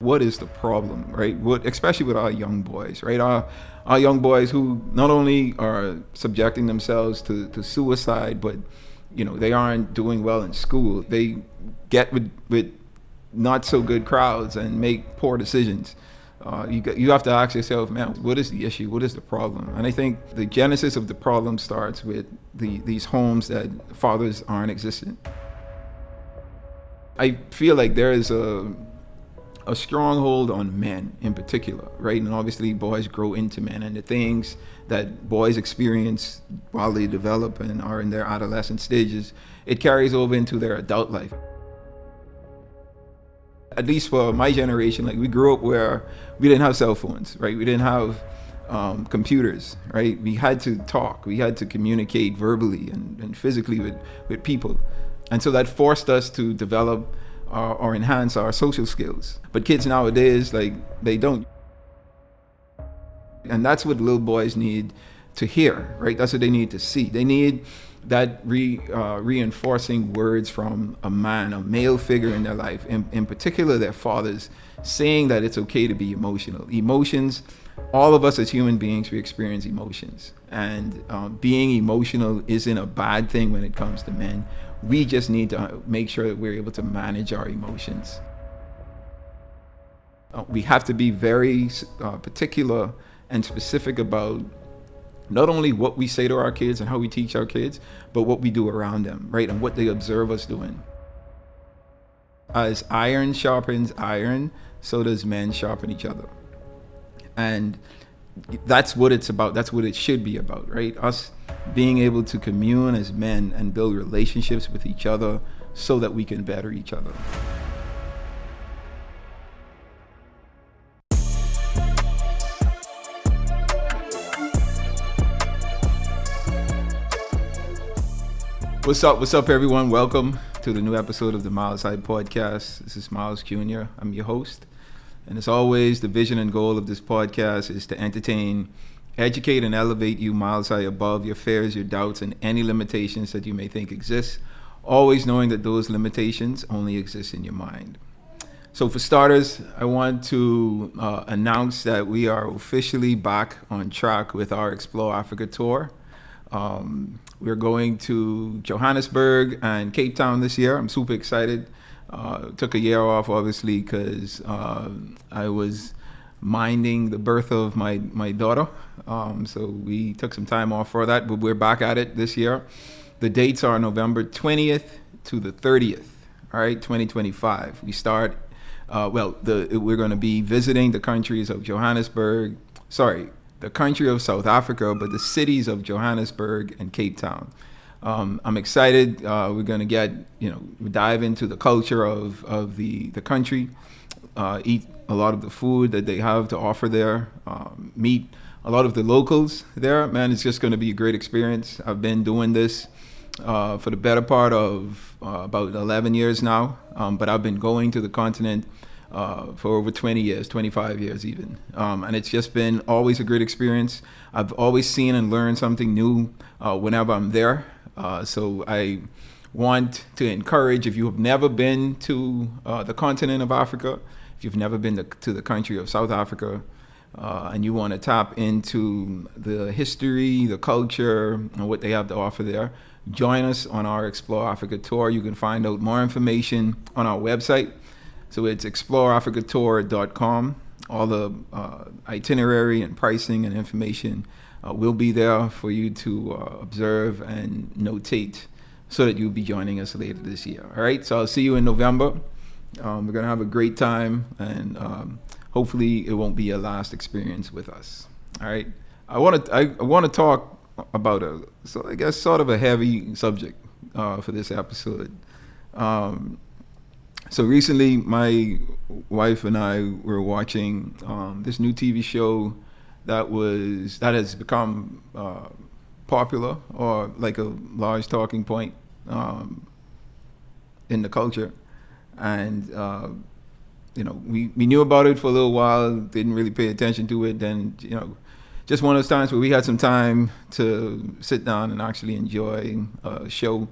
what is the problem, right? Especially with our young boys, right? Our young boys who not only are subjecting themselves to suicide, but they aren't doing well in school. They get with not so good crowds and make poor decisions. You have to ask yourself, man, what is the issue? What is the problem? And I think the genesis of the problem starts with these homes that fathers aren't existent. I feel like there is a stronghold on men in particular, right? And obviously boys grow into men, and the things that boys experience while they develop and are in their adolescent stages, it carries over into their adult life. At least for my generation, like, we grew up where we didn't have cell phones, right? We didn't have computers, right? We had to talk, we had to communicate verbally and physically with people. And so that forced us to develop or enhance our social skills. But kids nowadays, like, they don't. And that's what little boys need to hear, right? That's what they need to see. They need that reinforcing words from a man, a male figure in their life, in particular their fathers, saying that it's okay to be emotional. Emotions, all of us as human beings, we experience emotions. And being emotional isn't a bad thing when it comes to men. We just need to make sure that we're able to manage our emotions. We have to be very particular and specific about not only what we say to our kids and how we teach our kids, but what we do around them, right? And what they observe us doing. As iron sharpens iron, so does men sharpen each other. And that's what it's about. That's what it should be about, right? Us being able to commune as men and build relationships with each other so that we can better each other. What's up, everyone? Welcome to the new episode of the Myles podcast. This is Myles Jr. I'm your host. And as always, the vision and goal of this podcast is to entertain, educate, and elevate you miles high above your fears, your doubts, and any limitations that you may think exist, always knowing that those limitations only exist in your mind. So for starters, I want to announce that we are officially back on track with our Explore Africa tour. We're going to Johannesburg and Cape Town this year. I'm super excited. Took a year off, obviously, because I was minding the birth of my daughter. So we took some time off for that, but we're back at it this year. The dates are November 20th to the 30th, all right, 2025. We start, we're going to be visiting the countries of the country of South Africa, but the cities of Johannesburg and Cape Town. I'm excited. We're going to dive into the culture of the country, eat a lot of the food that they have to offer there, meet a lot of the locals there. Man, it's just going to be a great experience. I've been doing this for the better part of about 11 years now, but I've been going to the continent for over 20 years, 25 years even. And it's just been always a great experience. I've always seen and learned something new whenever I'm there. So I want to encourage, if you have never been to the continent of Africa, if you've never been to the country of South Africa, and you want to tap into the history, the culture, and what they have to offer there, join us on our Explore Africa tour. You can find out more information on our website. So it's exploreafricatour.com. All the itinerary and pricing and information will be there for you to observe and notate so that you'll be joining us later this year. All right, so I'll see you in November. We're going to have a great time, and hopefully it won't be your last experience with us. All right, I want to talk about sort of a heavy subject for this episode. So recently, my wife and I were watching this new TV show that has become popular, or like a large talking point in the culture. And we knew about it for a little while, didn't really pay attention to it. Then just one of those times where we had some time to sit down and actually enjoy a show,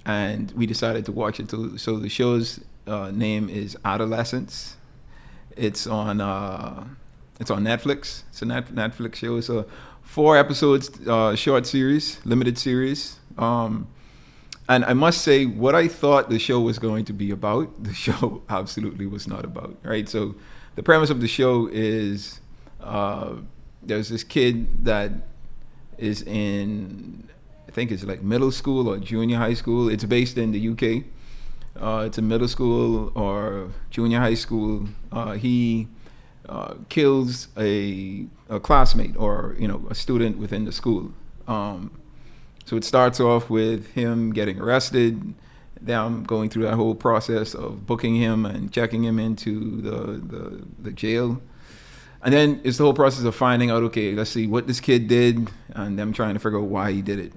and we decided to watch it. So the show's name is Adolescence. It's on Netflix. It's a Netflix show. It's a 4 episodes, short series, limited series. And I must say, what I thought the show was going to be about, the show absolutely was not about. Right. So the premise of the show is there's this kid that is in, I think it's like middle school or junior high school. It's based in the UK. It's a middle school or junior high school. He kills a classmate or a student within the school. So it starts off with him getting arrested. Them going through that whole process of booking him and checking him into the jail. And then it's the whole process of finding out, okay, let's see what this kid did, and them trying to figure out why he did it.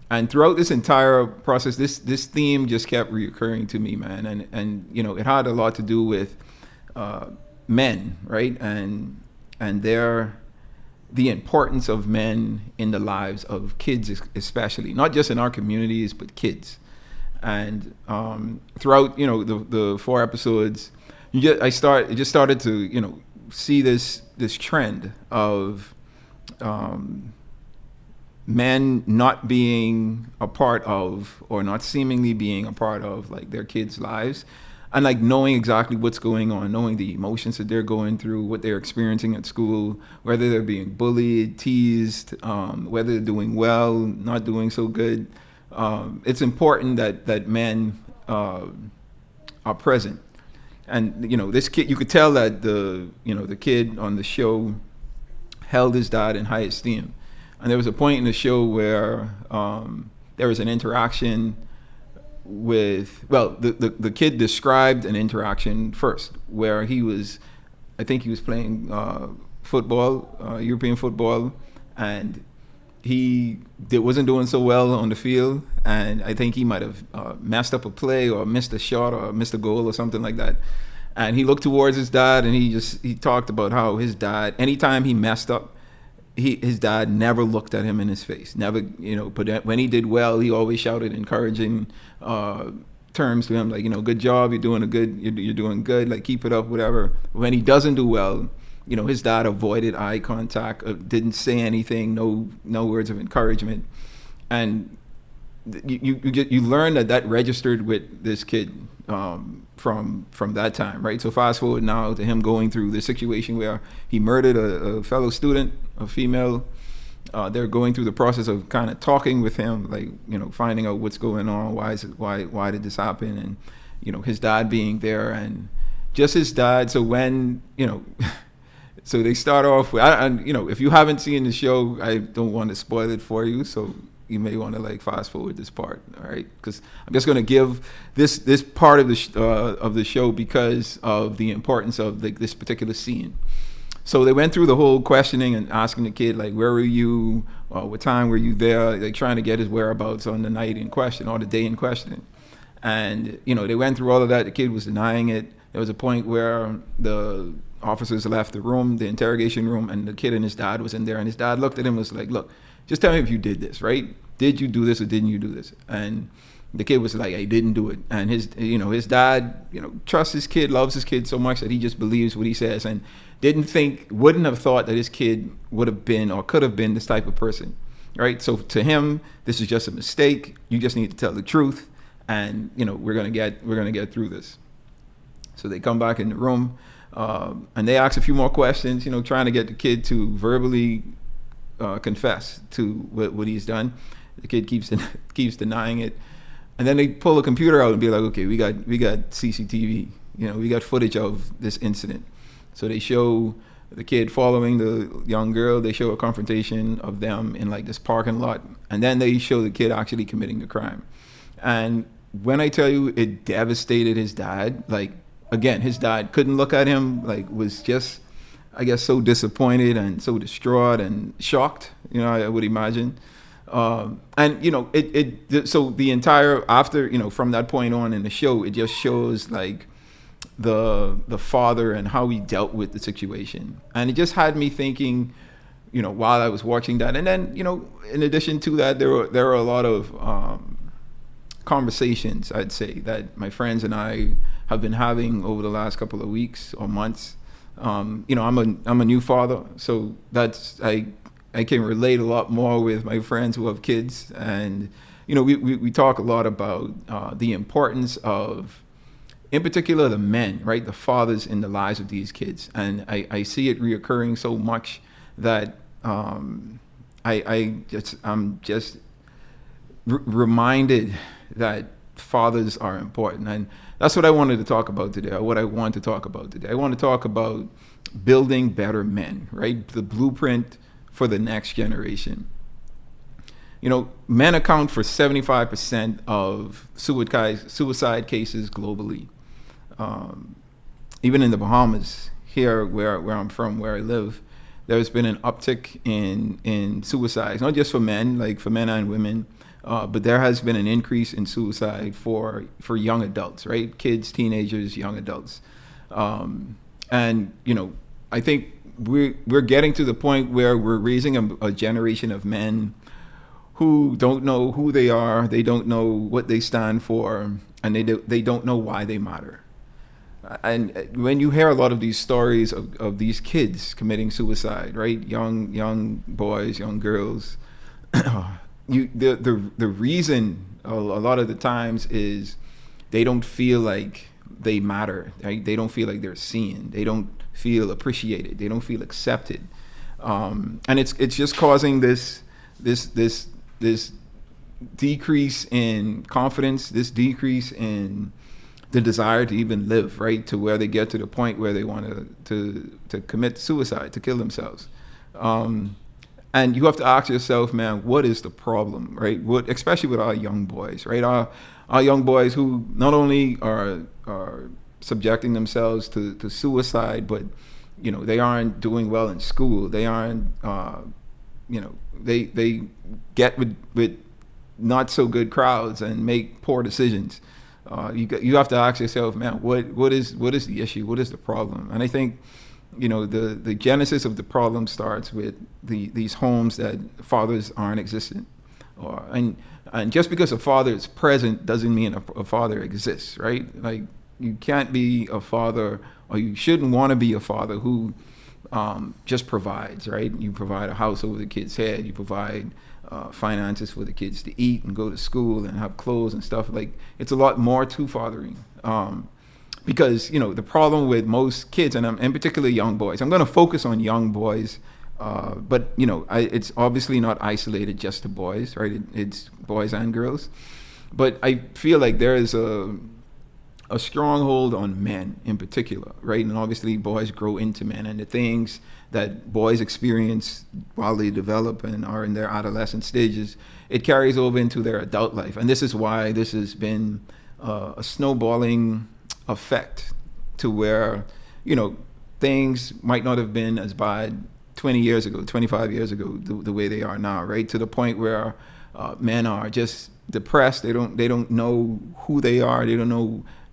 And throughout this entire process, this theme just kept reoccurring to me, man. And it had a lot to do with men, right? And the importance of men in the lives of kids, especially, not just in our communities, but kids. And throughout, the 4 episodes, it just started to, see this trend of men not being a part of, or not seemingly being a part of, like, their kids' lives, and like knowing exactly what's going on, knowing the emotions that they're going through, what they're experiencing at school, whether they're being bullied, teased, whether they're doing well, not doing so good. It's important that men are present. And this kid, you could tell that the kid on the show held his dad in high esteem. And there was a point in the show where there was an interaction with, the kid described an interaction first where I think he was playing football, European football, and he wasn't doing so well on the field, and I think he might have messed up a play or missed a shot or missed a goal or something like that. And he looked towards his dad, and he talked about how his dad, anytime he messed up, his dad never looked at him in his face. Never, but when he did well, he always shouted encouraging terms to him, like, good job, you're doing good, like, keep it up, whatever. When he doesn't do well, his dad avoided eye contact, didn't say anything, no words of encouragement. And you learn that registered with this kid from that time, right? So fast forward now to him going through this situation where he murdered a fellow student, a female. They're going through the process of kind of talking with him, like, finding out what's going on, why did this happen, and his dad being there, and just his dad. So when so they start off with, if you haven't seen the show, I don't want to spoil it for you, so you may want to, like, fast forward this part, all right? Because I'm just going to give this part of the show because of the importance of this particular scene. So they went through the whole questioning and asking the kid, like, where were you? What time were you there? Like, trying to get his whereabouts on the night in question or the day in question. And, they went through all of that. The kid was denying it. There was a point where the officers left the room, the interrogation room, and the kid and his dad was in there. And his dad looked at him and was like, look, just tell me if you did this, right? Did you do this or didn't you do this? And the kid was like, I didn't do it. And his dad, trusts his kid, loves his kid so much that he just believes what he says, and wouldn't have thought that his kid would have been or could have been this type of person, right? So to him, this is just a mistake. You just need to tell the truth, and we're gonna get through this. So they come back in the room, and they ask a few more questions, trying to get the kid to verbally confess to what he's done. The kid keeps denying it, and then they pull a computer out and be like, okay, we got CCTV, we got footage of this incident. So they show the kid following the young girl. They show a confrontation of them in, like, this parking lot, and then they show the kid actually committing the crime. And when I tell you, it devastated his dad. Like, again, his dad couldn't look at him, like, was just, I guess, so disappointed and so distraught and shocked, I would imagine. And so the entire, after, from that point on in the show, it just shows, like, the father and how he dealt with the situation. And it just had me thinking, while I was watching that. And then, in addition to that, there were a lot of conversations, I'd say, that my friends and I have been having over the last couple of weeks or months. I'm a new father, so I can relate a lot more with my friends who have kids, and we talk a lot about the importance of, in particular, the men, right, the fathers in the lives of these kids, and I see it reoccurring so much that I'm just reminded that fathers are important, and that's what I wanted to talk about today. What I want to talk about today, I want to talk about building better men, right? The blueprint for the next generation. Men account for 75% of suicide cases globally. Even in the Bahamas, here where I'm from, where I live, there's been an uptick in suicides, not just for men, like for men and women, but there has been an increase in suicide for young adults, right? Kids, teenagers, young adults. And I think we're getting to the point where we're raising a generation of men who don't know who they are, they don't know what they stand for, and they don't know why they matter. And when you hear a lot of these stories of these kids committing suicide, right? Young boys, young girls, the reason a lot of the times is they don't feel like they matter, right? They don't feel like they're seen. They don't feel appreciated. They don't feel accepted. And it's just causing this decrease in confidence, this decrease in the desire to even live, right? To where they get to the point where they want to commit suicide, to kill themselves. And you have to ask yourself, man, what is the problem, right? Especially with our young boys, right? Our young boys who not only are subjecting themselves to suicide, but they aren't doing well in school. They aren't, they get with not so good crowds and make poor decisions. You have to ask yourself, man, what is the issue? What is the problem? And I think, the genesis of the problem starts with these homes that fathers aren't existent, and just because a father is present doesn't mean a father exists, right? Like, you can't be a father, or you shouldn't want to be a father who just provides, right? You provide a house over the kid's head, you provide finances for the kids to eat and go to school and have clothes and stuff. Like, it's a lot more to fathering. Because the problem with most kids, and in particular young boys, I'm going to focus on young boys, but it's obviously not isolated just to boys, right? It's boys and girls, but I feel like there is a stronghold on men in particular, right? And obviously boys grow into men, and the things that boys experience while they develop and are in their adolescent stages, it carries over into their adult life. And this is why this has been a snowballing effect, to where things might not have been as bad 20 years ago, 25 years ago, the way they are now, right? To the point where men are just depressed. They don't know who they are.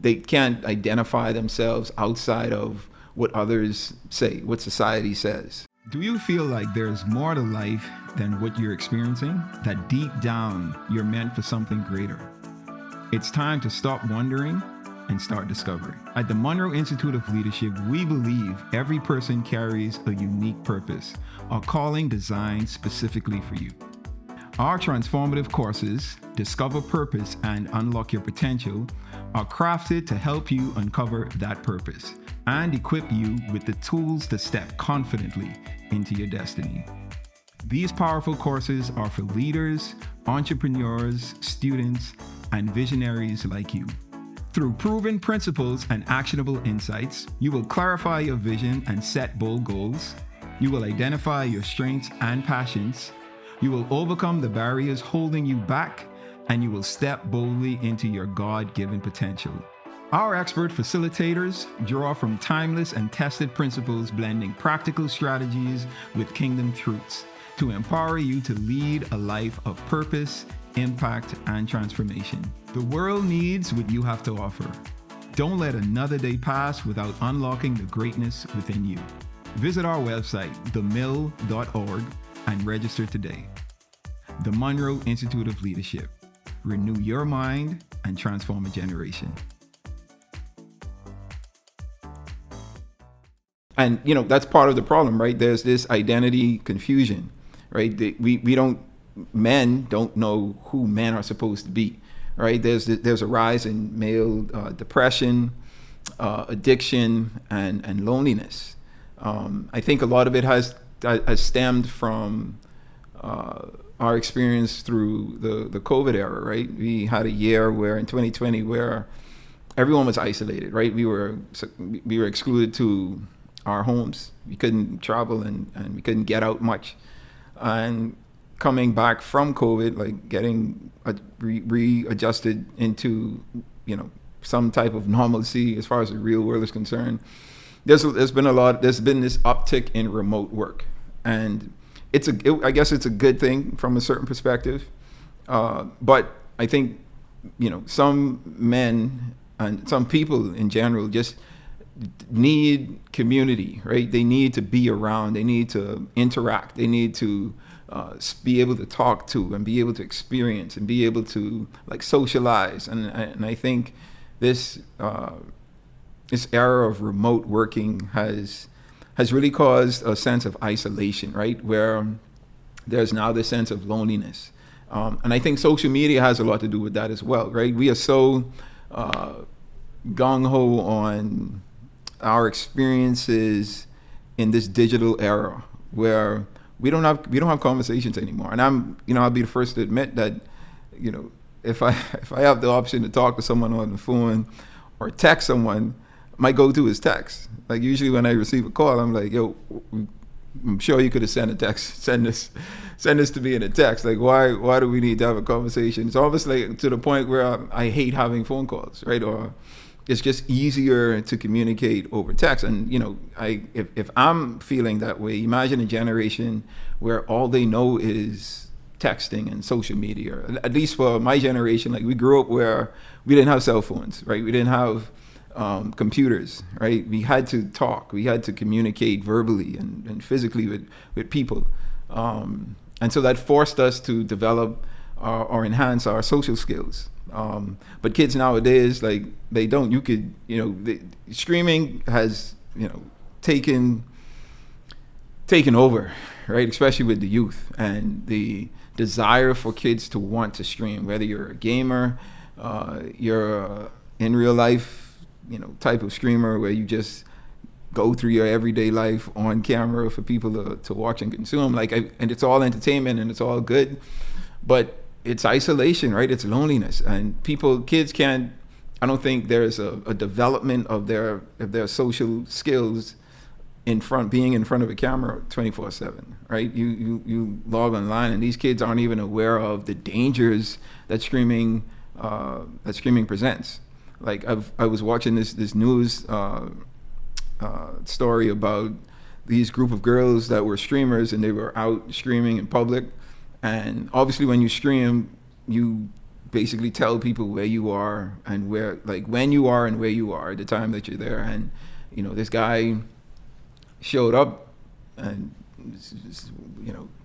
They can't identify themselves outside of what others say, what society says. Do you feel like there's more to life than what you're experiencing? That deep down you're meant for something greater? It's time to stop wondering and start discovering. At the Monroe Institute of Leadership, we believe every person carries a unique purpose, a calling designed specifically for you. Our transformative courses, Discover Purpose and Unlock Your Potential, are crafted to help you uncover that purpose and equip you with the tools to step confidently into your destiny. These powerful courses are for leaders, entrepreneurs, students, and visionaries like you. Through proven principles and actionable insights, you will clarify your vision and set bold goals. You will identify your strengths and passions. You will overcome the barriers holding you back, and you will step boldly into your God-given potential. Our expert facilitators draw from timeless and tested principles, blending practical strategies with kingdom truths to empower you to lead a life of purpose, impact, and transformation. The world needs what you have to offer. Don't let another day pass without unlocking the greatness within you. Visit our website, themill.org, and register today. The Monroe Institute of Leadership. Renew your mind and transform a generation. And that's part of the problem, right? There's this identity confusion, right? We don't men don't know who men are supposed to be, right? There's a rise in male depression, addiction, and loneliness. I think a lot of it has stemmed from our experience through the COVID era, right? We had a year where in 2020 where everyone was isolated, right? We were excluded to our homes. We couldn't travel and we couldn't get out much. And coming back from COVID, like getting readjusted into some type of normalcy as far as the real world is concerned. There's been this uptick in remote work, and I guess it's a good thing from a certain perspective, but I think some men and some people in general just need community, right? They need to be around, they need to interact, they need to be able to talk to and be able to experience and be able to like socialize, and I think this era of remote working has really caused a sense of isolation, right? Where there's now this sense of loneliness. And I think social media has a lot to do with that as well, right? We are so gung-ho on our experiences in this digital era where we don't have conversations anymore. And I'll be the first to admit that, if I have the option to talk to someone on the phone or text someone, my go-to is text. Like usually when I receive a call, I'm like, yo, I'm sure you could have sent a text. Send this to me in a text. Like why do we need to have a conversation? It's almost like to the point where I hate having phone calls, right? Or it's just easier to communicate over text. And if I'm feeling that way, imagine a generation where all they know is texting and social media. At least for my generation, like we grew up where we didn't have cell phones, right? We didn't have computers, right? We had to talk, we had to communicate verbally and physically with people. And so that forced us to develop or enhance our social skills. But kids nowadays, like they don't, streaming has, taken over, right? Especially with the youth and the desire for kids to want to stream, whether you're a gamer, you're in real life, type of streamer where you just go through your everyday life on camera for people to watch and consume. And it's all entertainment and it's all good, but it's isolation, right? It's loneliness, and kids can't. I don't think there's a development of their social skills being in front of a camera 24/7, right? You log online, and these kids aren't even aware of the dangers that streaming presents. Like I was watching this news story about these group of girls that were streamers, and they were out streaming in public. And obviously, when you stream, you basically tell people where you are and when you are and where you are at the time that you're there. And this guy showed up and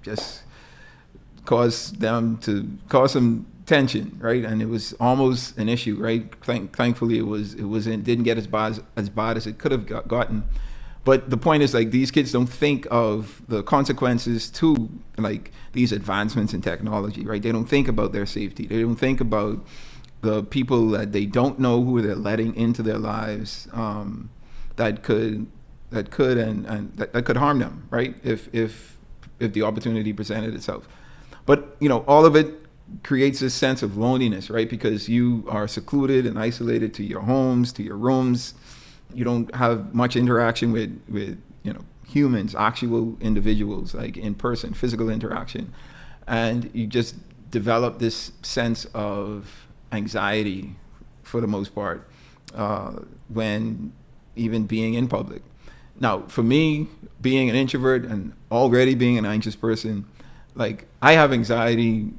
just caused some tension, right? And it was almost an issue, right? Thankfully, it didn't get as bad as it could have gotten. But the point is, like, these kids don't think of the consequences to like these advancements in technology, right? They don't think about their safety. They don't think about the people that they don't know who they're letting into their lives, that could harm them, right? If the opportunity presented itself. But all of it creates this sense of loneliness, right? Because you are secluded and isolated to your homes, to your rooms. You don't have much interaction with humans, actual individuals, like in person, physical interaction. And you just develop this sense of anxiety for the most part when even being in public. Now, for me, being an introvert and already being an anxious person, like I have anxiety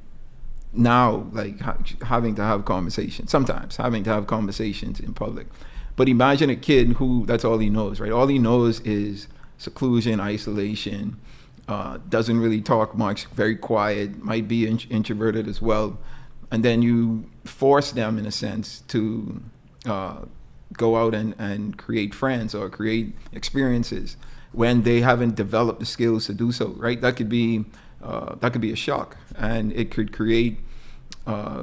now, like having to have conversations in public. But imagine a kid who that's all he knows, right? All he knows is seclusion, isolation, doesn't really talk much, very quiet, might be introverted as well. And then you force them, in a sense, to go out and create friends or create experiences when they haven't developed the skills to do so, right? That could be a shock, and it could create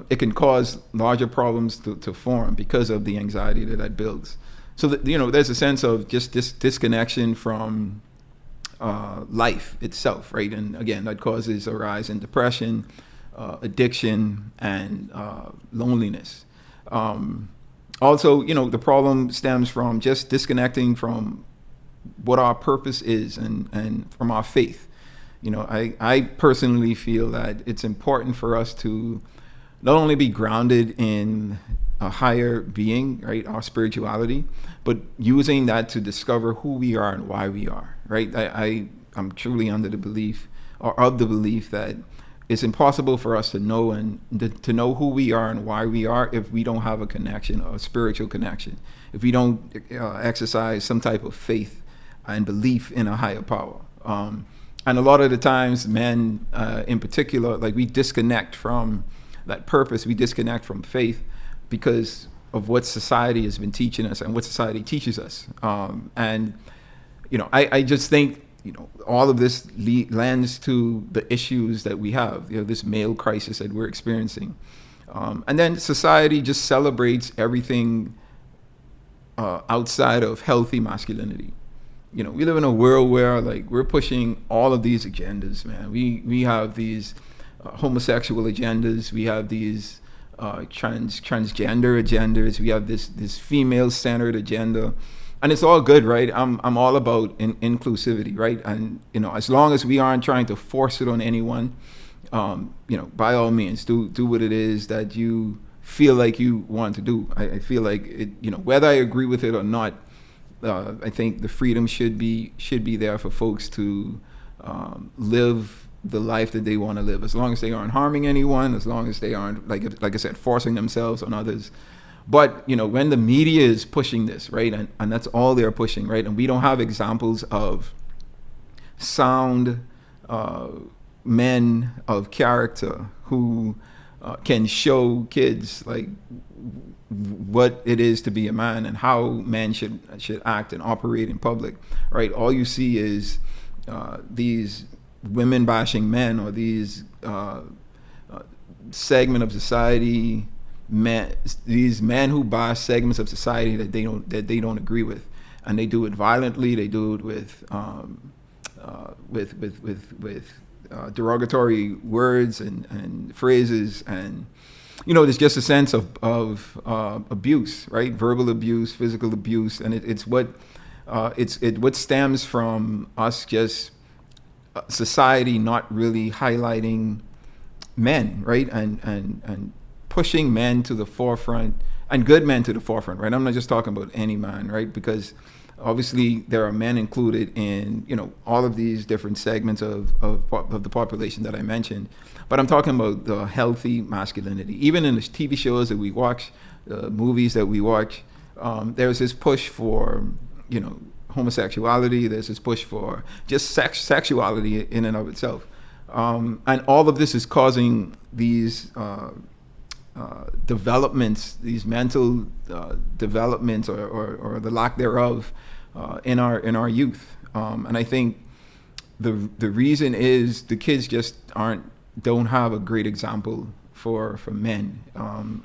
it can cause larger problems to form because of the anxiety that builds. So that, there's a sense of just this disconnection from life itself, right? And again, that causes a rise in depression, addiction, and loneliness. Also, the problem stems from just disconnecting from what our purpose is and from our faith. I personally feel that it's important for us to not only be grounded in a higher being, right, our spirituality, but using that to discover who we are and why we are, right? I'm truly under the belief, or of the belief, that it's impossible for us to know to know who we are and why we are if we don't have a connection, a spiritual connection, if we don't exercise some type of faith and belief in a higher power. And a lot of the times, men in particular, like, we disconnect from that purpose, we disconnect from faith because of what society has been teaching us and what society teaches us. And I just think, all of this lends to the issues that we have, this male crisis that we're experiencing. And then society just celebrates everything outside of healthy masculinity. We live in a world where, like, we're pushing all of these agendas, man. We have these homosexual agendas. We have these transgender agendas. We have this female-centered agenda. And it's all good, right? I'm all about inclusivity, right? And as long as we aren't trying to force it on anyone, by all means, do what it is that you feel like you want to do. I feel like it, whether I agree with it or not, I think the freedom should be there for folks to live the life that they want to live, as long as they aren't harming anyone, as long as they aren't, like I said, forcing themselves on others. But when the media is pushing this, right, and that's all they're pushing, right, and we don't have examples of sound men of character who can show kids, like, what it is to be a man and how men should act and operate in public, right? All you see is these women bashing men, or these segment of society, these men who bash segments of society that they don't agree with, and they do it violently. They do it with derogatory words and phrases, and there's just a sense of abuse, right? Verbal abuse, physical abuse, and it's what stems from us just society not really highlighting men, right, and pushing men to the forefront, and good men to the forefront, right? I'm not just talking about any man, right? Because obviously there are men included in all of these different segments of the population that I mentioned, but I'm talking about the healthy masculinity. Even in the TV shows that we watch, the movies that we watch, there's this push for homosexuality. There's this push for just sexuality in and of itself, and all of this is causing these developments, these mental developments, or the lack thereof, in our youth. And I think the reason is the kids just don't have a great example for men,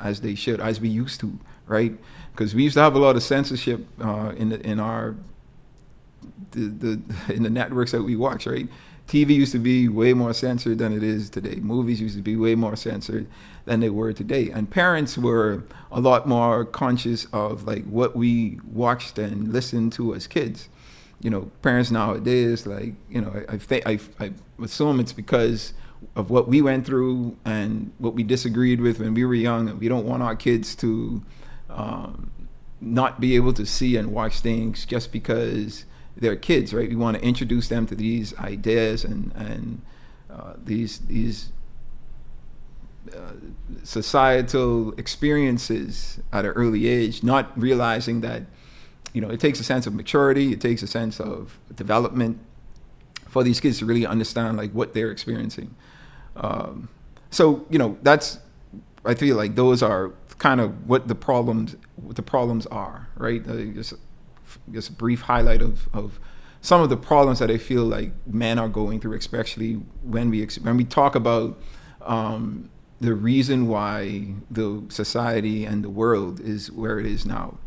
as they should, as we used to, right? Because we used to have a lot of censorship in the networks that we watch, right? TV used to be way more censored than it is today. Movies used to be way more censored than they were today. And parents were a lot more conscious of, like, what we watched and listened to as kids. Parents nowadays, like, I assume it's because of what we went through and what we disagreed with when we were young, and we don't want our kids to not be able to see and watch things just because they're kids, right? We want to introduce them to these ideas and these societal experiences at an early age, not realizing that it takes a sense of maturity, it takes a sense of development for these kids to really understand, like, what they're experiencing. So that's, I feel like those are kind of what the problems are, right? Just a brief highlight of some of the problems that I feel like men are going through, especially when we talk about the reason why the society and the world is where it is now.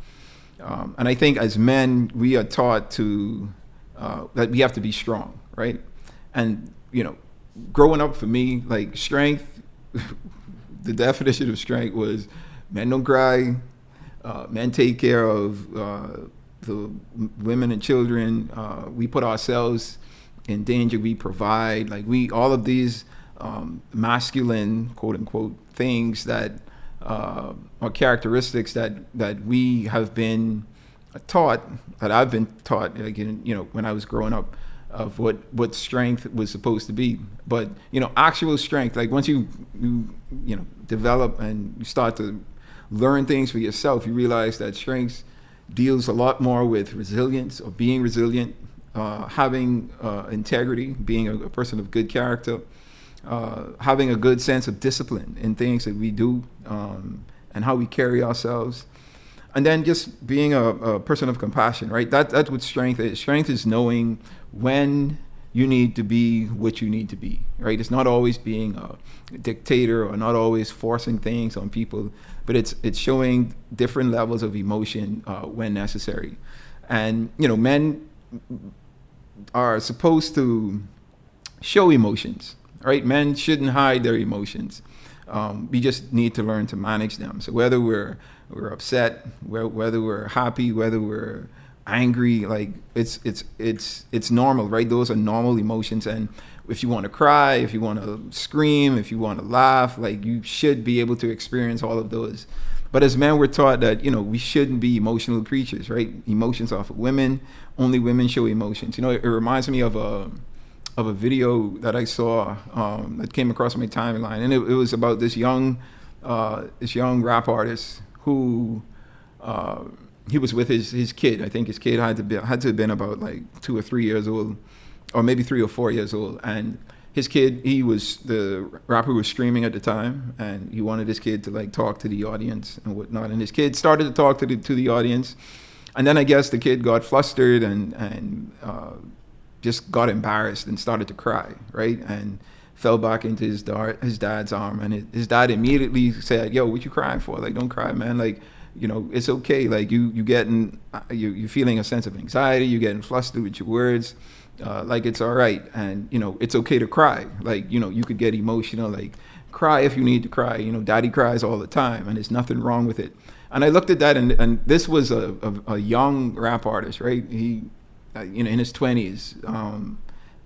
And I think as men, we are taught that we have to be strong, right? And growing up for me, like strength, the definition of strength was men don't cry, men take care of the women and children. We put ourselves in danger. We provide, all of these masculine, quote unquote, things that are characteristics that we have been taught, that I've been taught, when I was growing up, of what strength was supposed to be. But actual strength, like once you develop and you start to learn things for yourself, you realize that strength deals a lot more with resilience, or being resilient, having integrity, being a person of good character, having a good sense of discipline in things that we do, and how we carry ourselves. And then just being a person of compassion, right? That's what strength is. Strength is knowing when you need to be what you need to be, right? It's not always being a dictator or not always forcing things on people, but it's showing different levels of emotion when necessary. And men are supposed to show emotions, right? Men shouldn't hide their emotions. We just need to learn to manage them. So whether we're upset, whether we're happy, whether we're angry, like it's normal, right? Those are normal emotions. And if you want to cry, if you want to scream, if you want to laugh, like you should be able to experience all of those. But as men, we're taught that we shouldn't be emotional creatures, right? Emotions are for women. Only women show emotions. It reminds me of a video that I saw that came across my timeline, and it was about this young rap artist who he was with his kid. I think his kid had to have been about like 2 or 3 years old, or maybe 3 or 4 years old. And his kid, the rapper was streaming at the time, and he wanted his kid to like talk to the audience and whatnot. And his kid started to talk to the audience, and then I guess the kid got flustered and just got embarrassed and started to cry, right? And fell back into his dad's arm, and his dad immediately said, "Yo, what you crying for? Like, don't cry, man. Like, it's okay. Like, you feeling a sense of anxiety, you getting flustered with your words, like it's all right, and it's okay to cry. Like, you could get emotional, like cry if you need to cry. Daddy cries all the time, and there's nothing wrong with it." And I looked at that, and this was a young rap artist, right? He, in his 20s,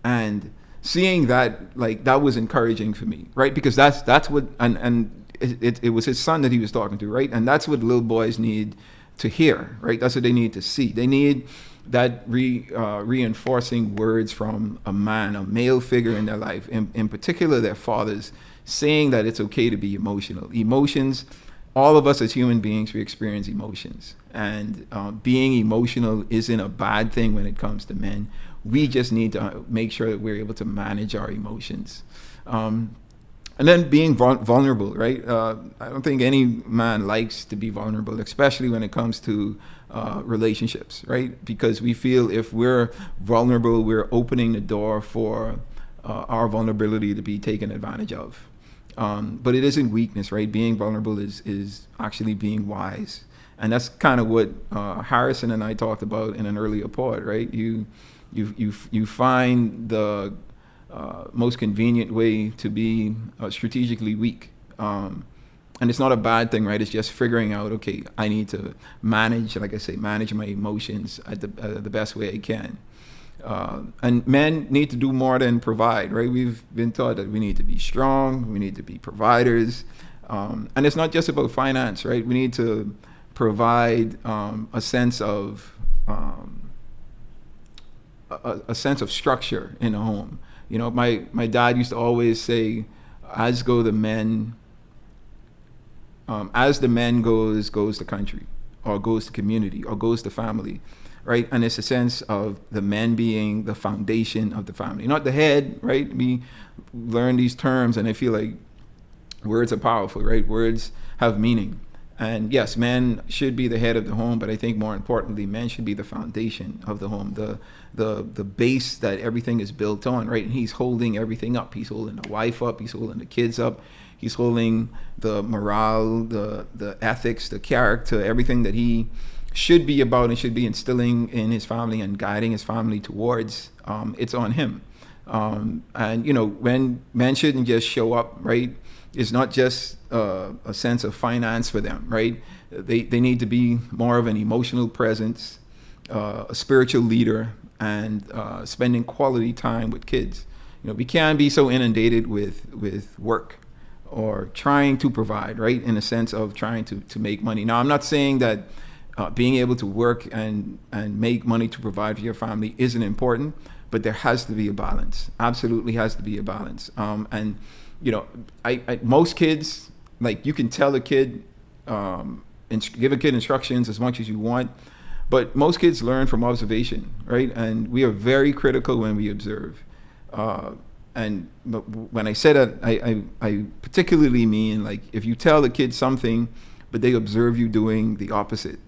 and seeing that, like, that was encouraging for me, right? Because that's what, and it was his son that he was talking to, right? And that's what little boys need to hear, right? That's what they need to see. They need that reinforcing words from a male figure in their life, in particular their fathers, saying that it's okay to be emotional. Emotions, all of us as human beings, we experience emotions. And being emotional isn't a bad thing when it comes to men. We just need to make sure that we're able to manage our emotions. And then being vulnerable, right? I don't think any man likes to be vulnerable, especially when it comes to relationships, right? Because we feel if we're vulnerable, we're opening the door for our vulnerability to be taken advantage of. But it isn't weakness, right? Being vulnerable is actually being wise. And that's kind of what Harrison and I talked about in an earlier pod, right? You find the most convenient way to be strategically weak. And it's not a bad thing, right? It's just figuring out, okay, I need to manage my emotions at the best way I can. And men need to do more than provide, right? We've been taught that we need to be strong, we need to be providers. And it's not just about finance, right? We need to provide a sense of structure in a home. My dad used to always say, as the men goes the country, or goes the community, or goes the family, right? And it's a sense of the men being the foundation of the family, not the head, right? We learn these terms, and I feel like words are powerful, right? Words have meaning. And yes, man should be the head of the home, but I think more importantly, man should be the foundation of the home, the base that everything is built on, right? And he's holding everything up. He's holding the wife up. He's holding the kids up. He's holding the morale, the ethics, the character, everything that he should be about and should be instilling in his family and guiding his family towards. It's on him. And when men shouldn't just show up, right? It's not just a sense of finance for them, right? They need to be more of an emotional presence, a spiritual leader, and spending quality time with kids. We can't be so inundated with work or trying to provide, right? In a sense of trying to make money. Now, I'm not saying that being able to work and make money to provide for your family isn't important, but there has to be a balance. Absolutely has to be a balance. And most kids, like, you can tell a kid, give a kid instructions as much as you want, but most kids learn from observation, right? And we are very critical when we observe. And when I say that, I particularly mean, like, if you tell a kid something, but they observe you doing the opposite,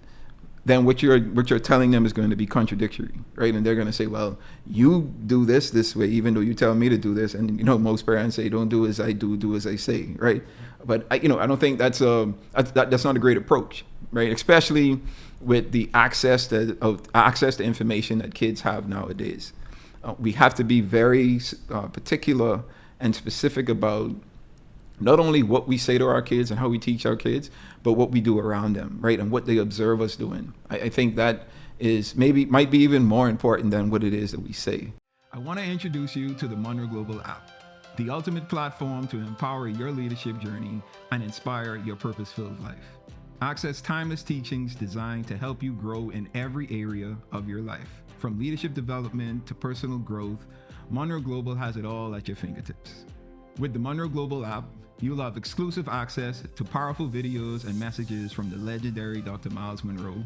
then what you're telling them is going to be contradictory, right? And they're going to say, well, you do this way, even though you tell me to do this. And most parents say, don't do as I do as I say, right? But I don't think that's not a great approach, right? Especially with the access to information that kids have nowadays. We have to be very particular and specific about not only what we say to our kids and how we teach our kids, but what we do around them, right? And what they observe us doing. I think that might be even more important than what it is that we say. I want to introduce you to the Monroe Global app, the ultimate platform to empower your leadership journey and inspire your purpose-filled life. Access timeless teachings designed to help you grow in every area of your life. From leadership development to personal growth, Monroe Global has it all at your fingertips. With the Monroe Global app, you'll have exclusive access to powerful videos and messages from the legendary Dr. Myles Monroe,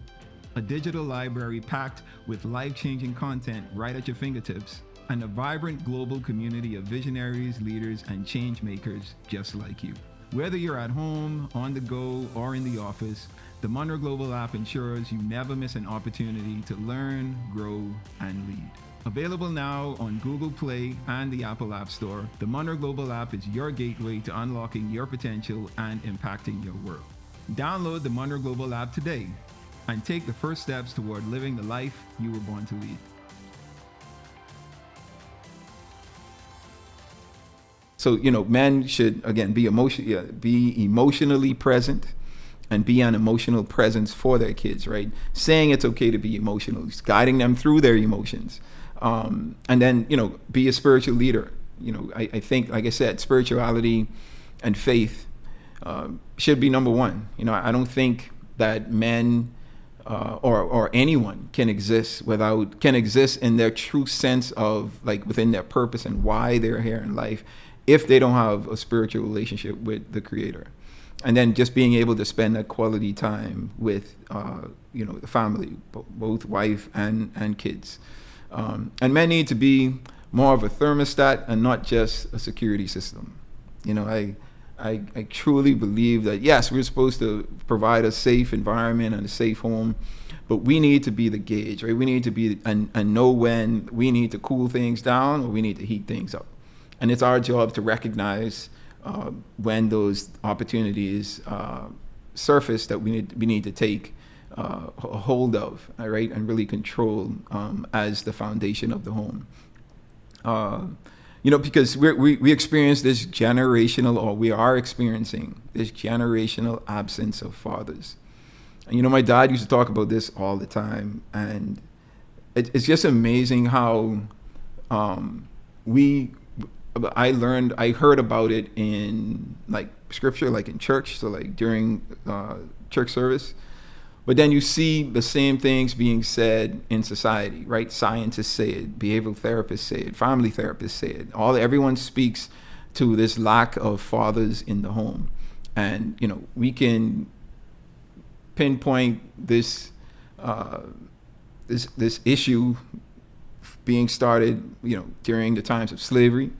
a digital library packed with life-changing content right at your fingertips, and a vibrant global community of visionaries, leaders, and change makers just like you. Whether you're at home, on the go, or in the office, the Monroe Global app ensures you never miss an opportunity to learn, grow, and lead. Available now on Google Play and the Apple App Store, the Monroe Global app is your gateway to unlocking your potential and impacting your world. Download the Monroe Global app today and take the first steps toward living the life you were born to lead. So, men should, again, be emotionally present and be an emotional presence for their kids, right? Saying it's okay to be emotional, guiding them through their emotions. And then, be a spiritual leader. I think, like I said, spirituality and faith should be number one. I don't think that men or anyone can exist in their true sense of, like, within their purpose and why they're here in life, if they don't have a spiritual relationship with the Creator. And then just being able to spend that quality time with, the family, both wife and kids. And men need to be more of a thermostat and not just a security system. I truly believe that, yes, we're supposed to provide a safe environment and a safe home, but we need to be the gauge, right? We need to be and know when we need to cool things down or we need to heat things up. And it's our job to recognize when those opportunities surface that we need to take a hold of, right, and really control as the foundation of the home. Because we experience this we are experiencing this generational absence of fathers. And my dad used to talk about this all the time, and it's just amazing how I heard about it in, like, scripture, like in church, so like during church service. But then you see the same things being said in society, right? Scientists say it, behavioral therapists say it, family therapists say it. Everyone speaks to this lack of fathers in the home. And, we can pinpoint this issue being started, during the times of slavery.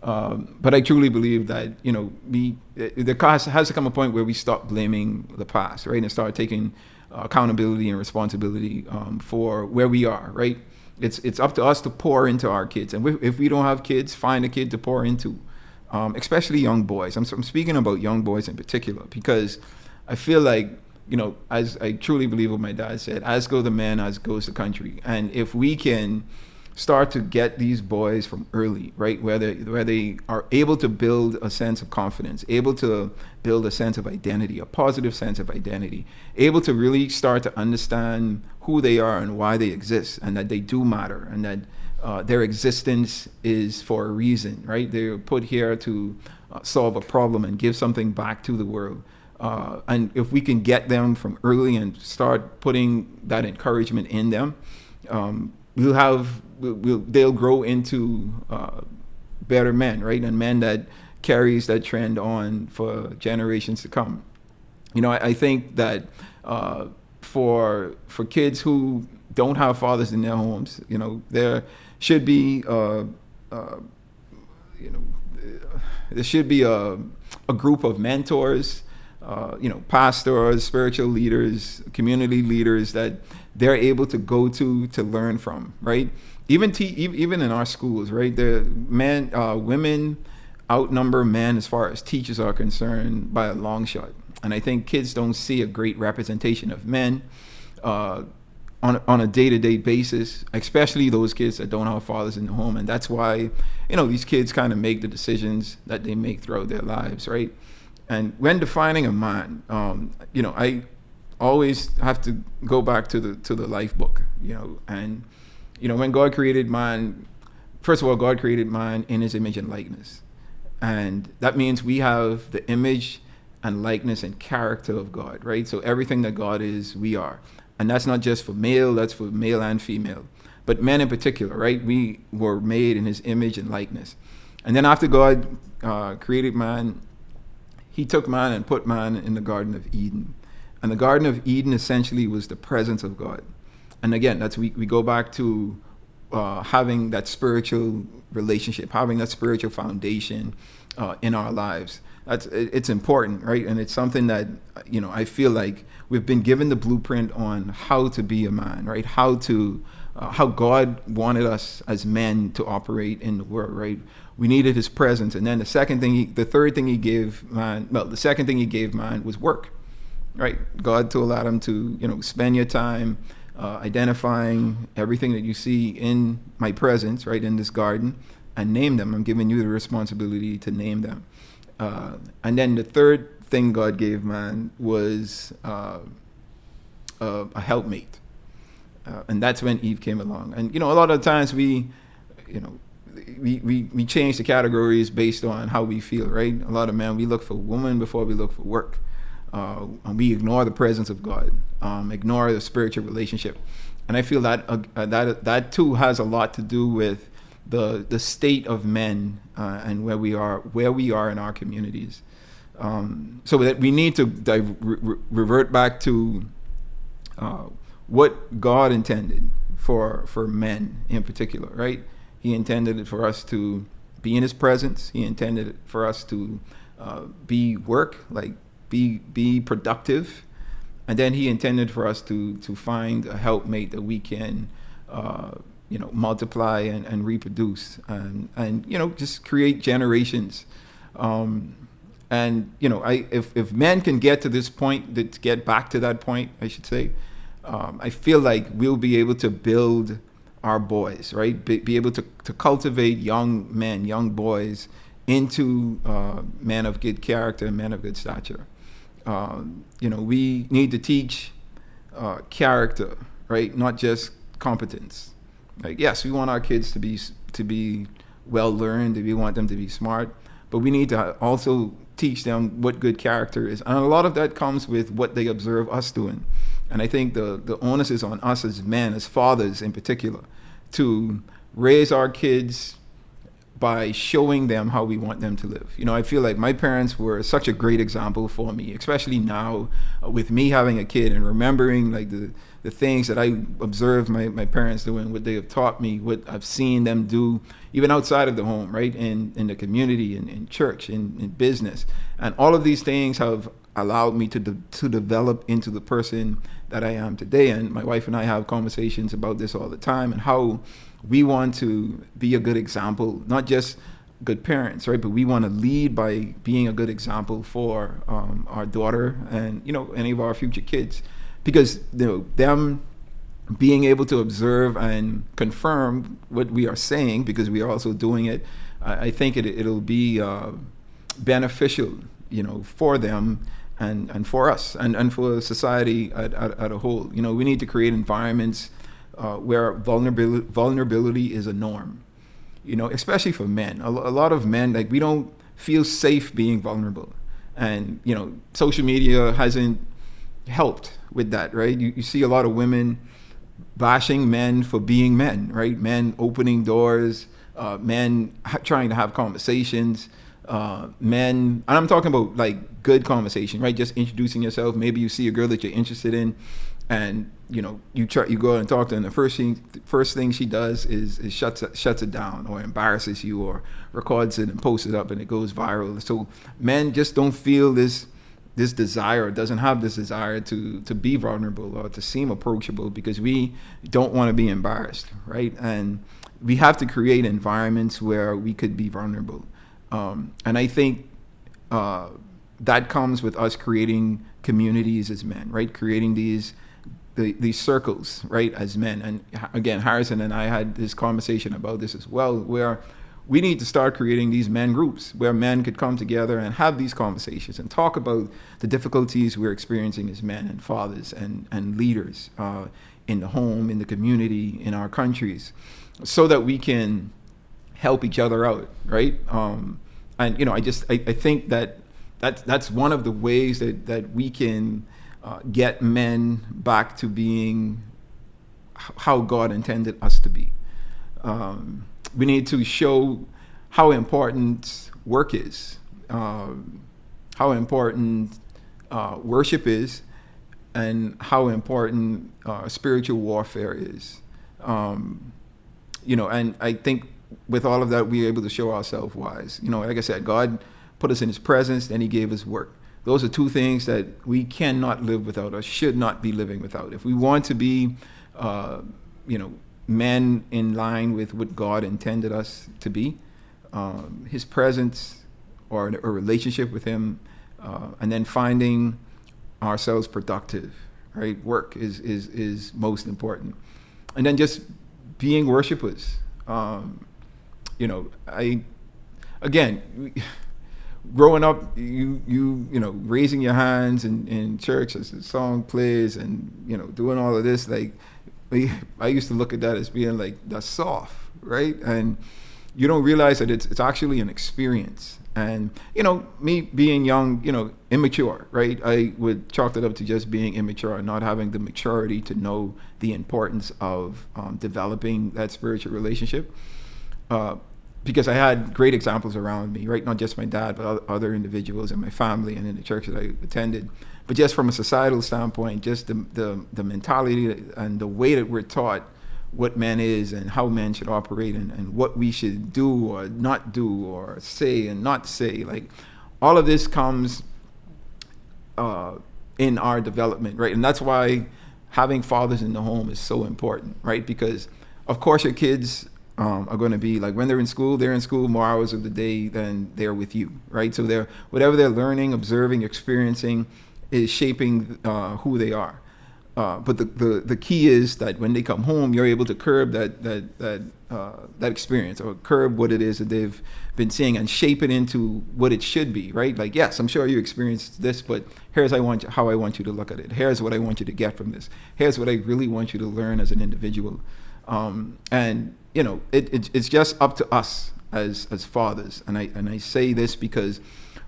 But I truly believe that, there has to come a point where we stop blaming the past, right, and start taking accountability and responsibility for where we are, right? It's up to us to pour into our kids, and if we don't have kids, find a kid to pour into, especially young boys. I'm speaking about young boys in particular, because I feel like, as I truly believe what my dad said, as go the man, as goes the country. And if we can start to get these boys from early, right, where they are able to build a sense of confidence, able to build a sense of identity, a positive sense of identity, able to really start to understand who they are and why they exist, and that they do matter, and that their existence is for a reason, right? They're put here to solve a problem and give something back to the world. And if we can get them from early and start putting that encouragement in them, they'll grow into better men, right? And men that carries that trend on for generations to come. I think that for kids who don't have fathers in their homes, there should be a group of mentors, pastors, spiritual leaders, community leaders that they're able to go to learn from, right? Even in our schools, right? Women outnumber men as far as teachers are concerned by a long shot. And I think kids don't see a great representation of men on a day-to-day basis, especially those kids that don't have fathers in the home. And that's why, these kids kind of make the decisions that they make throughout their lives, right? And when defining a man, I always have to go back to the life book, and when God created man, first of all, God created man in his image and likeness. And that means we have the image and likeness and character of God, right? So everything that God is, we are. And that's not just for male, that's for male and female. But men in particular, right? We were made in his image and likeness. And then after God created man, he took man and put man in the Garden of Eden. And the Garden of Eden essentially was the presence of God. And again, we go back to having that spiritual relationship, having that spiritual foundation in our lives. It's important, right? And it's something that, I feel like we've been given the blueprint on how to be a man, right? How God wanted us as men to operate in the world, right? We needed his presence. And then the second thing he gave man was work, right? God told Adam to, spend your time identifying everything that you see in my presence, right, in this garden, and name them. I'm giving you the responsibility to name them. And then the third thing God gave man was a helpmate. And that's when Eve came along. And, a lot of times we change the categories based on how we feel, right? A lot of men, we look for woman before we look for work. And we ignore the presence of God, ignore the spiritual relationship. And I feel that too has a lot to do with the state of men and where we are in our communities. So that we need to revert back to what God intended for men in particular, right? He intended it for us to be in his presence. He intended it for us to be productive. And then he intended for us to find a helpmate that we can multiply and reproduce and just create generations. If men can get to this point, to get back to that point, I should say, I feel like we'll be able to build our boys, right? Be able to cultivate young men, young boys into men of good character, men of good stature. We need to teach character, right? Not just competence. Like, yes, we want our kids to be well learned, we want them to be smart, but we need to also teach them what good character is. And a lot of that comes with what they observe us doing. And I think the onus is on us as men, as fathers in particular, to raise our kids by showing them how we want them to live. I feel like my parents were such a great example for me, especially now with me having a kid and remembering like the things that I observed my parents doing, what they have taught me, what I've seen them do, even outside of the home, right? In the community, in church, in business. And all of these things have allowed me to develop into the person that I am today. And my wife and I have conversations about this all the time, and how we want to be a good example, not just good parents, right? But we want to lead by being a good example for our daughter and, any of our future kids. Because, them being able to observe and confirm what we are saying, because we are also doing it, I think it'll be beneficial, for them and for us and for society at a whole. We need to create environments where vulnerability is a norm, especially for men. A lot of men, like, we don't feel safe being vulnerable. And, social media hasn't helped with that, right? You see a lot of women bashing men for being men, right? Men opening doors, men trying to have conversations, men, and I'm talking about like good conversation, right? Just introducing yourself. Maybe you see a girl that you're interested in, and you go out and talk to her, and the first thing she does is shuts it down, or embarrasses you, or records it and posts it up, and it goes viral. So men just don't feel this desire, doesn't have this desire to be vulnerable or to seem approachable, because we don't want to be embarrassed, right? And we have to create environments where we could be vulnerable. And I think that comes with us creating communities as men, right? Creating these circles, right, as men. And again, Harrison and I had this conversation about this as well, where we need to start creating these men groups where men could come together and have these conversations and talk about the difficulties we're experiencing as men and fathers and leaders in the home, in the community, in our countries, so that we can help each other out, right? And I think that's one of the ways that we can get men back to being how God intended us to be. We need to show how important work is, how important worship is, and how important spiritual warfare is. And I think with all of that, we're able to show ourselves wise. Like I said, God put us in His presence, and He gave us work. Those are two things that we cannot live without, or should not be living without. If we want to be, men in line with what God intended us to be, His presence, or a relationship with Him, and then finding ourselves productive, right? Work is most important. And then just being worshipers. Growing up, raising your hands in church as the song plays, and doing all of this, like, I used to look at that as being like, that's soft, right? And you don't realize that it's actually an experience. And me being young, immature, right? I would chalk it up to just being immature and not having the maturity to know the importance of developing that spiritual relationship. Because I had great examples around me, right? Not just my dad, but other individuals in my family and in the church that I attended. But just from a societal standpoint, just the mentality and the way that we're taught what man is and how men should operate, and what we should do or not do, or say and not say. Like, all of this comes in our development, right? And that's why having fathers in the home is so important, right? Because, of course, your kids are going to be, like, when they're in school more hours of the day than they're with you, right? So whatever they're learning, observing, experiencing is shaping who they are. But the key is that when they come home, you're able to curb that experience, or curb what it is that they've been seeing, and shape it into what it should be, right? Like, yes, I'm sure you experienced this, but here's how I want you to look at it. Here's what I want you to get from this. Here's what I really want you to learn as an individual. And it's just up to us as fathers. And I say this because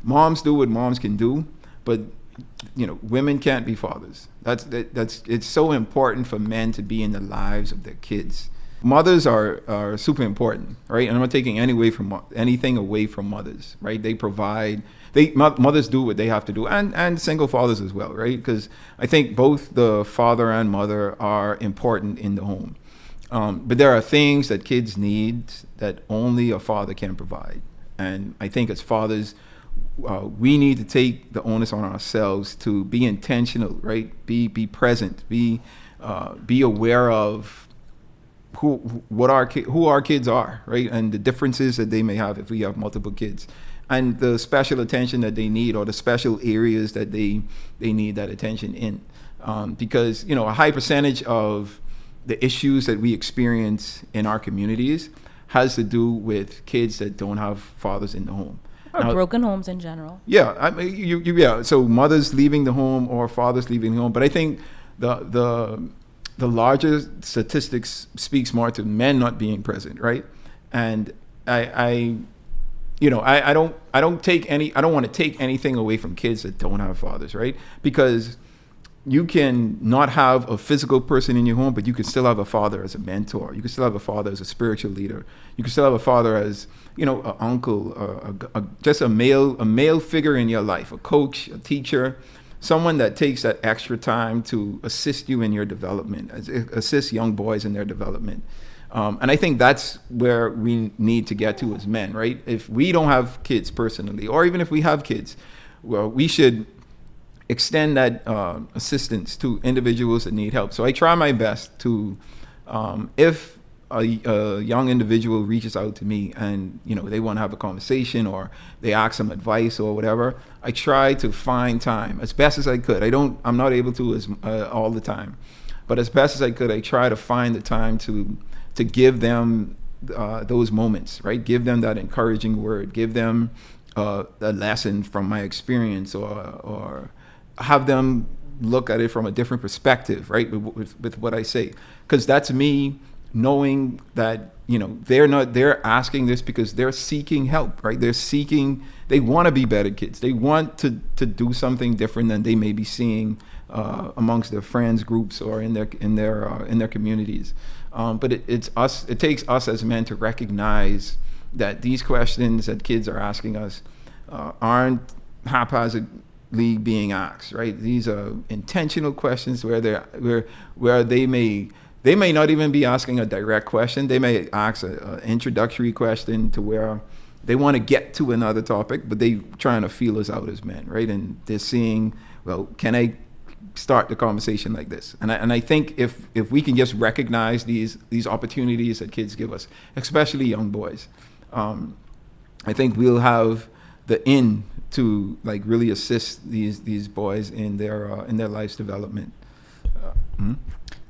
moms do what moms can do, but women can't be fathers. It's so important for men to be in the lives of their kids. Mothers are super important, right? And I'm not taking anything away from mothers, right? They provide. Mothers do what they have to do, and single fathers as well, right? Because I think both the father and mother are important in the home. But there are things that kids need that only a father can provide. And I think as fathers, we need to take the onus on ourselves to be intentional, right? Be present, be aware of who our kids are, right? And the differences that they may have if we have multiple kids, and the special attention that they need, or the special areas that they need that attention in. Because, a high percentage of the issues that we experience in our communities has to do with kids that don't have fathers in the home. Or now, broken homes in general. Yeah, I mean, so mothers leaving the home or fathers leaving the home. But I think the larger statistics speaks more to men not being present, right? And I don't want to take anything away from kids that don't have fathers, right? Because you can not have a physical person in your home, but you can still have a father as a mentor. You can still have a father as a spiritual leader. You can still have a father as, an uncle, just a male figure in your life, a coach, a teacher, someone that takes that extra time to assist you in your development, assist young boys in their development. And I think that's where we need to get to as men, right? If we don't have kids personally, or even if we have kids, well, we should extend that assistance to individuals that need help. So I try my best to, if a young individual reaches out to me and they want to have a conversation or they ask some advice or whatever, I try to find time as best as I could. I'm not able to all the time, but as best as I could, I try to find the time to give them those moments, right? Give them that encouraging word, give them a lesson from my experience, or have them look at it from a different perspective, right? With what I say, because that's me knowing that they're asking this because they're seeking help, right? They want to be better kids. They want to do something different than they may be seeing amongst their friends groups or in their communities. But it takes us as men to recognize that these questions that kids are asking us aren't haphazardly being asked, right? These are intentional questions where they may not even be asking a direct question. They may ask an introductory question to where they want to get to another topic, but they trying to feel us out as men, right? And they're seeing, well, can I start the conversation like this? And I think if we can just recognize these opportunities that kids give us, especially young boys, I think we'll have the in to really assist these boys in their life's development.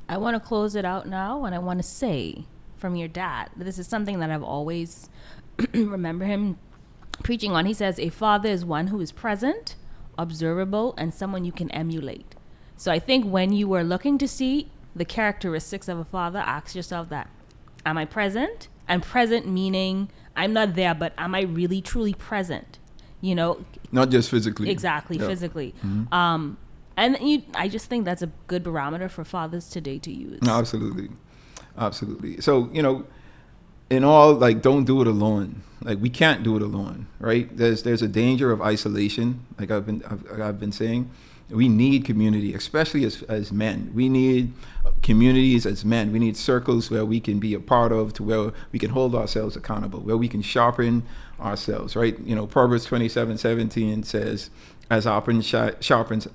I want to close it out now, and I want to say from your dad, this is something that I've always remember him preaching on. He says, a father is one who is present, observable, and someone you can emulate. So I think when you are looking to see the characteristics of a father, ask yourself that. Am I present? And present meaning I'm not there, but am I really truly present? Not just physically. Exactly, yeah. Physically. Mm-hmm. I just think that's a good barometer for fathers today to use. No, absolutely. So, in all, don't do it alone. We can't do it alone, right? There's a danger of isolation. I've been saying, we need community, especially as men. We need communities as men. We need circles where we can be a part of, to where we can hold ourselves accountable, where we can sharpen ourselves, right? Proverbs 27:17 says, as iron sharpens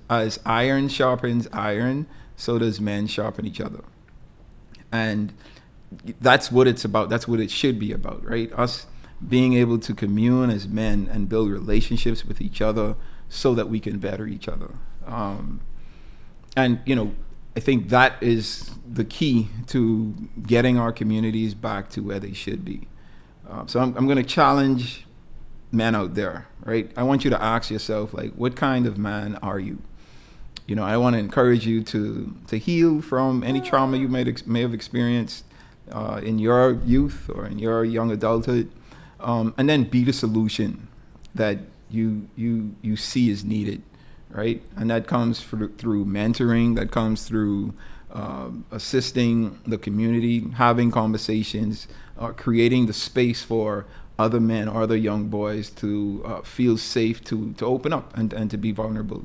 iron, so does men sharpen each other. And that's what it's about. That's what it should be about, right? Us being able to commune as men and build relationships with each other so that we can better each other. And I think that is the key to getting our communities back to where they should be. So I'm going to challenge men out there, right? I want you to ask yourself, what kind of man are you? I want to encourage you to heal from any trauma you may have experienced in your youth or in your young adulthood, and then be the solution that you see is needed, right? And that comes through mentoring, that comes through assisting the community, having conversations, creating the space for other men or other young boys to feel safe to open up and to be vulnerable.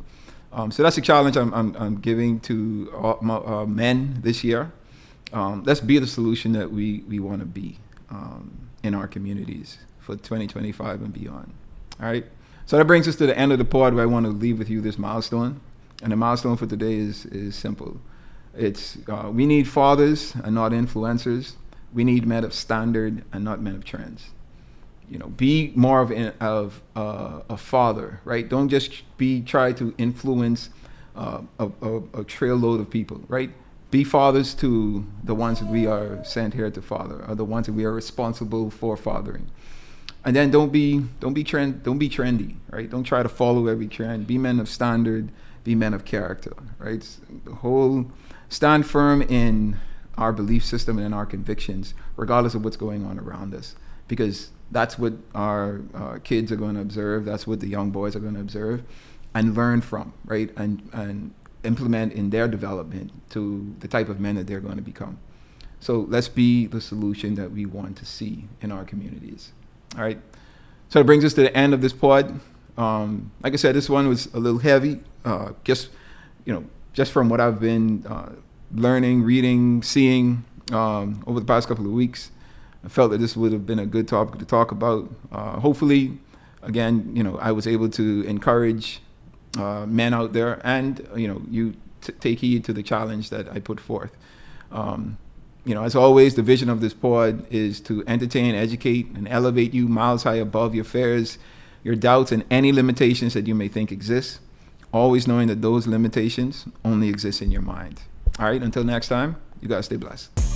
So that's a challenge I'm giving to all men this year. Let's be the solution that we want to be in our communities for 2025 and beyond. All right. So that brings us to the end of the pod, where I want to leave with you this milestone. And the milestone for today is simple. It's we need fathers and not influencers. We need men of standard and not men of trends. Be more of a father, right? Don't just try to influence a trail load of people, right? Be fathers to the ones that we are sent here to father, or the ones that we are responsible for fathering. And then don't be trendy, right? Don't try to follow every trend. Be men of standard. Be men of character, right? The whole stand firm in our belief system and in our convictions, regardless of what's going on around us, because that's what our kids are going to observe. That's what the young boys are going to observe and learn from, right? And implement in their development to the type of men that they're going to become. So let's be the solution that we want to see in our communities. All right. So it brings us to the end of this pod. Like I said, this one was a little heavy. Just from what I've been learning, reading, seeing over the past couple of weeks, I felt that this would have been a good topic to talk about. Hopefully, again, I was able to encourage men out there, and you take heed to the challenge that I put forth. As always, the vision of this pod is to entertain, educate, and elevate you miles high above your fears, your doubts, and any limitations that you may think exist, always knowing that those limitations only exist in your mind. All right, until next time, you guys stay blessed.